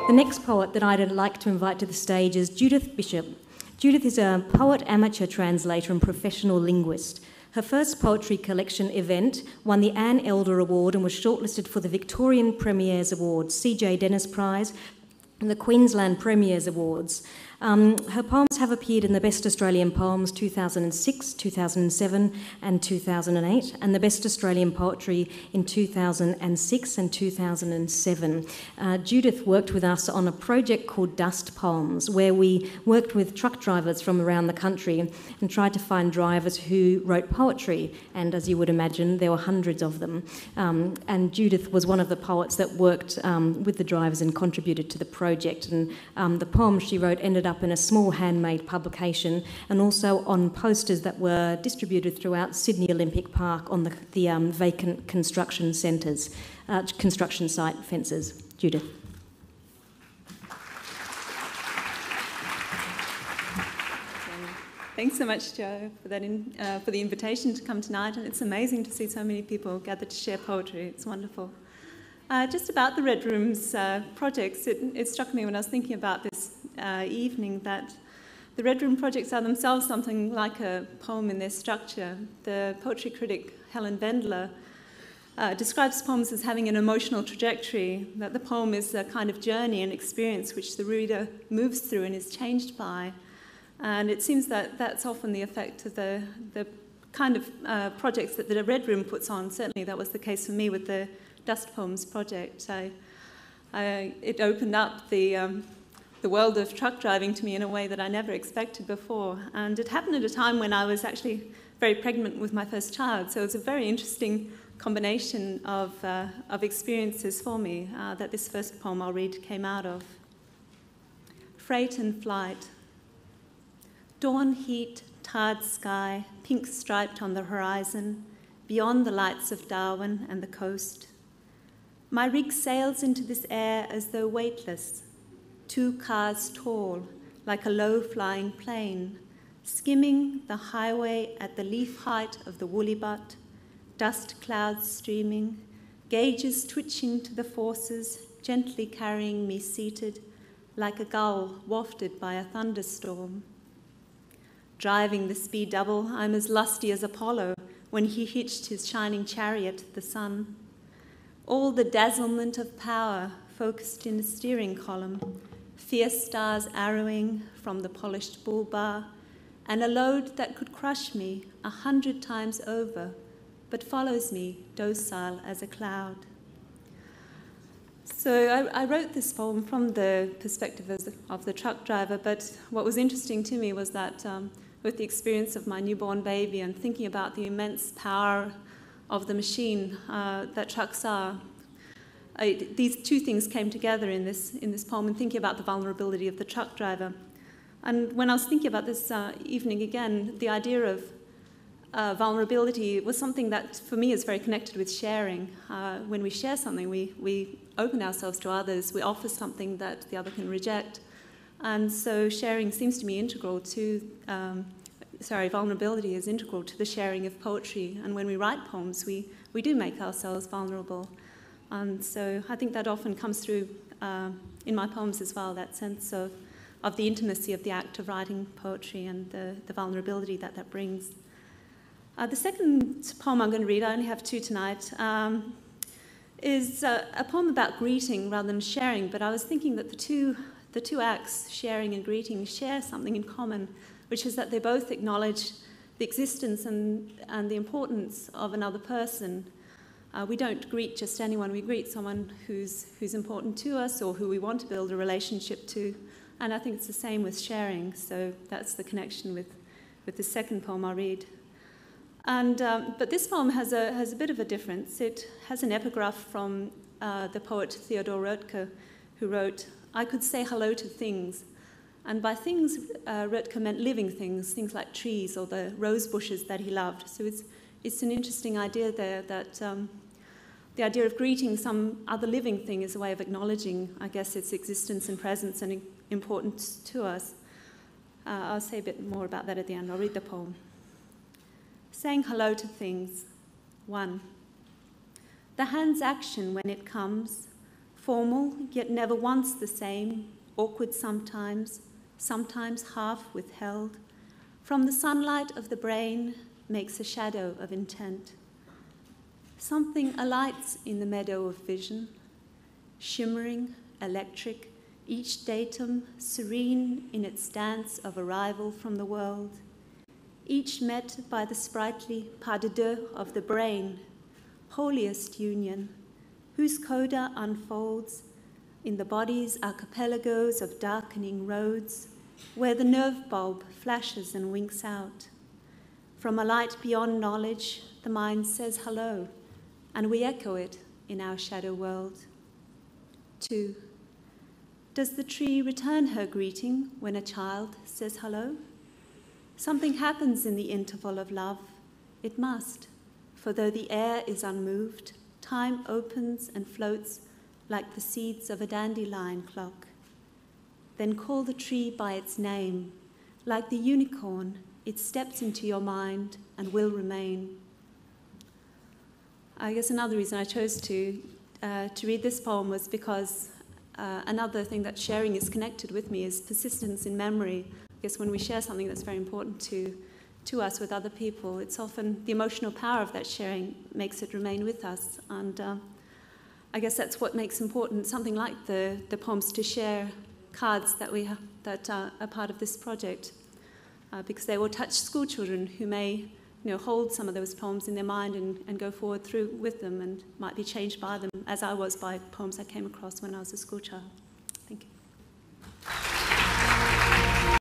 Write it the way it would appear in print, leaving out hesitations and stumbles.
The next poet that I'd like to invite to the stage is Judith Bishop. Judith is a poet, amateur translator and professional linguist. Her first poetry collection, Event, won the Anne Elder Award and was shortlisted for the Victorian Premiers Awards, C.J. Dennis Prize, and the Queensland Premiers Awards. Her poems have appeared in the Best Australian Poems 2006, 2007 and 2008, and the Best Australian Poetry in 2006 and 2007. Judith worked with us on a project called Dust Poems, where we worked with truck drivers from around the country and tried to find drivers who wrote poetry, and as you would imagine, there were hundreds of them. And Judith was one of the poets that worked with the drivers and contributed to the project, and the poems she wrote ended up in a small handmade publication and also on posters that were distributed throughout Sydney Olympic Park on the vacant construction centres, construction site fences. Judith. Thanks so much, Jo, for that for the invitation to come tonight, and it's amazing to see so many people gathered to share poetry. It's wonderful. Just about the Red Room's projects, it struck me when I was thinking about this evening that the Red Room projects are themselves something like a poem in their structure. The poetry critic Helen Vendler describes poems as having an emotional trajectory, that the poem is a kind of journey and experience which the reader moves through and is changed by. And it seems that that's often the effect of the kind of projects that the Red Room puts on. Certainly that was the case for me with the Dust Poems project. It opened up the world of truck driving to me in a way that I never expected before. And it happened at a time when I was actually very pregnant with my first child. So it was a very interesting combination of experiences for me that this first poem I'll read came out of. Freight and Flight. Dawn heat, tarred sky, pink striped on the horizon, beyond the lights of Darwin and the coast. My rig sails into this air as though weightless, 2 cars tall, like a low-flying plane, skimming the highway at the leaf height of the woolly butt, dust clouds streaming, gauges twitching to the forces, gently carrying me seated, like a gull wafted by a thunderstorm. Driving the speed double, I'm as lusty as Apollo when he hitched his shining chariot to the sun. All the dazzlement of power focused in the steering column, fierce stars arrowing from the polished bull bar, and a load that could crush me 100 times over, but follows me docile as a cloud. So I wrote this poem from the perspective of the truck driver, but what was interesting to me was that with the experience of my newborn baby and thinking about the immense power of the machine that trucks are, these two things came together in this poem, and thinking about the vulnerability of the truck driver. And when I was thinking about this evening again, the idea of vulnerability was something that for me is very connected with sharing. When we share something, we open ourselves to others, we offer something that the other can reject. And so sharing seems to me integral to, vulnerability is integral to the sharing of poetry. And when we write poems, we do make ourselves vulnerable. And so I think that often comes through in my poems as well, that sense of the intimacy of the act of writing poetry and the vulnerability that brings. The second poem I'm going to read, I only have 2 tonight, is a poem about greeting rather than sharing, but I was thinking that the two acts, sharing and greeting, share something in common, which is that they both acknowledge the existence and the importance of another person. We don't greet just anyone, we greet someone who's important to us or who we want to build a relationship to, and I think it's the same with sharing, so that's the connection with the second poem I'll read. And but this poem has a bit of a difference. It has an epigraph from the poet Theodor Roethke, who wrote, "I could say hello to things." And by things, Roethke meant living things like trees or the rose bushes that he loved. So it's an interesting idea there that the idea of greeting some other living thing is a way of acknowledging, I guess, its existence and presence and importance to us. I'll say a bit more about that at the end. I'll read the poem. Saying hello to things. 1. The hand's action when it comes, formal, yet never once the same, awkward sometimes, sometimes half withheld, from the sunlight of the brain makes a shadow of intent. Something alights in the meadow of vision, shimmering, electric, each datum serene in its dance of arrival from the world, each met by the sprightly pas de deux of the brain, holiest union, whose coda unfolds in the body's archipelagos of darkening roads, where the nerve bulb flashes and winks out. From a light beyond knowledge, the mind says hello, and we echo it in our shadow world. 2. Does the tree return her greeting when a child says hello? Something happens in the interval of love. It must, for though the air is unmoved, time opens and floats like the seeds of a dandelion clock. Then call the tree by its name. Like the unicorn, it steps into your mind and will remain. I guess another reason I chose to read this poem was because another thing that sharing is connected with me is persistence in memory. I guess when we share something that's very important to us with other people, it's often the emotional power of that sharing makes it remain with us. And I guess that's what makes important something like the Poems to Share cards that we have, that are part of this project, because they will touch school children who may hold some of those poems in their mind and go forward through with them and might be changed by them, as I was by poems I came across when I was a school child. Thank you.